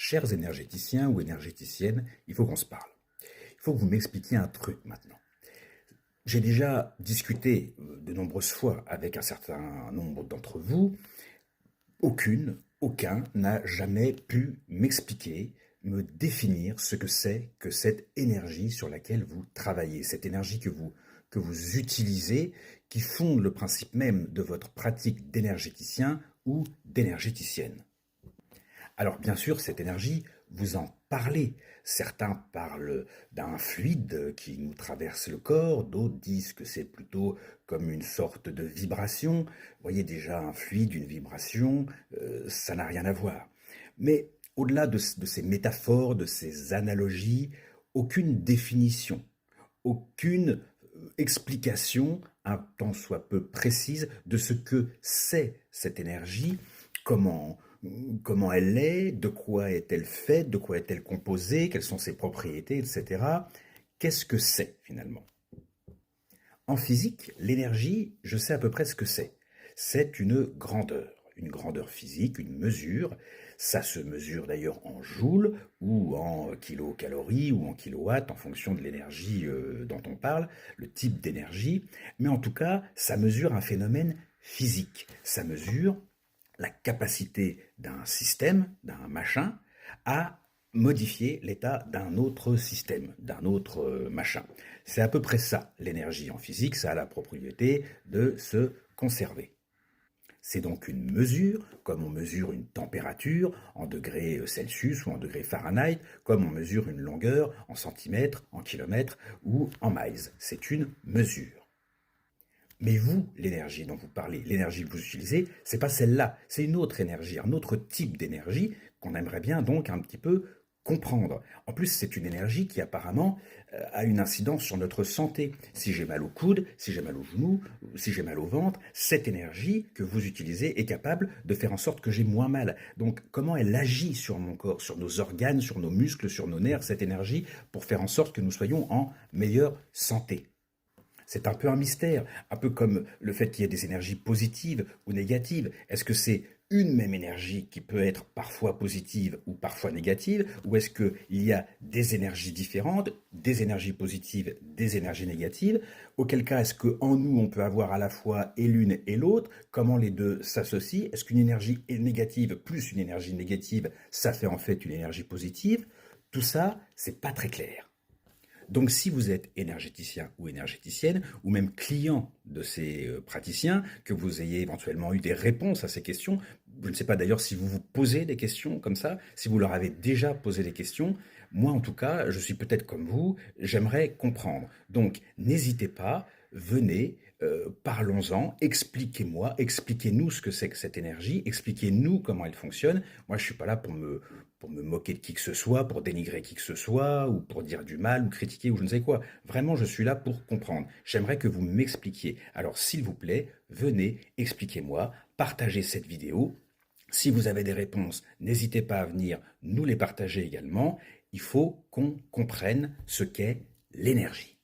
Chers énergéticiens ou énergéticiennes, il faut qu'on se parle. Il faut que vous m'expliquiez un truc maintenant. J'ai déjà discuté de nombreuses fois avec un certain nombre d'entre vous. Aucun n'a jamais pu m'expliquer, me définir ce que c'est que cette énergie sur laquelle vous travaillez, cette énergie que vous utilisez, qui fonde le principe même de votre pratique d'énergéticien ou d'énergéticienne. Alors bien sûr, cette énergie, vous en parlez. Certains parlent d'un fluide qui nous traverse le corps, d'autres disent que c'est plutôt comme une sorte de vibration. Vous voyez déjà un fluide, une vibration, ça n'a rien à voir. Mais au-delà de ces métaphores, de ces analogies, aucune définition, aucune explication, un tant soit peu précise, de ce que c'est cette énergie, comment, comment elle est, de quoi est-elle faite, de quoi est-elle composée, quelles sont ses propriétés, etc. Qu'est-ce que c'est finalement? En physique, l'énergie, je sais à peu près ce que c'est. C'est une grandeur physique, une mesure. Ça se mesure d'ailleurs en joules ou en kilocalories ou en kilowatts en fonction de l'énergie dont on parle, le type d'énergie. Mais en tout cas, ça mesure un phénomène physique. Ça mesure la capacité d'un système, d'un machin, à modifier l'état d'un autre système, d'un autre machin. C'est à peu près ça, l'énergie en physique, ça a la propriété de se conserver. C'est donc une mesure, comme on mesure une température en degrés Celsius ou en degrés Fahrenheit, comme on mesure une longueur en centimètres, en kilomètres ou en miles. C'est une mesure. Mais vous, l'énergie dont vous parlez, l'énergie que vous utilisez, c'est pas celle-là, c'est une autre énergie, un autre type d'énergie qu'on aimerait bien donc un petit peu comprendre. En plus, c'est une énergie qui apparemment a une incidence sur notre santé. Si j'ai mal au coude, si j'ai mal au genou, si j'ai mal au ventre, cette énergie que vous utilisez est capable de faire en sorte que j'ai moins mal. Donc, comment elle agit sur mon corps, sur nos organes, sur nos muscles, sur nos nerfs, cette énergie, pour faire en sorte que nous soyons en meilleure santé? C'est un peu un mystère, un peu comme le fait qu'il y ait des énergies positives ou négatives. Est-ce que c'est une même énergie qui peut être parfois positive ou parfois négative, ou est-ce qu'il y a des énergies différentes, des énergies positives, des énergies négatives? Auquel cas, est-ce qu'en nous, on peut avoir à la fois et l'une et l'autre? Comment les deux s'associent? Est-ce qu'une énergie négative plus une énergie négative, ça fait en fait une énergie positive? Tout ça, c'est pas très clair. Donc si vous êtes énergéticien ou énergéticienne, ou même client de ces praticiens, que vous ayez éventuellement eu des réponses à ces questions, je ne sais pas d'ailleurs si vous vous posez des questions comme ça, si vous leur avez déjà posé des questions, moi en tout cas, je suis peut-être comme vous, j'aimerais comprendre. Donc n'hésitez pas, venez, parlons-en, expliquez-moi, expliquez-nous ce que c'est que cette énergie, expliquez-nous comment elle fonctionne. Moi je ne suis pas là pour me moquer de qui que ce soit, pour dénigrer qui que ce soit, ou pour dire du mal, ou critiquer, ou je ne sais quoi. Vraiment, je suis là pour comprendre. J'aimerais que vous m'expliquiez. Alors, s'il vous plaît, venez, expliquez-moi, partagez cette vidéo. Si vous avez des réponses, n'hésitez pas à venir nous les partager également. Il faut qu'on comprenne ce qu'est l'énergie.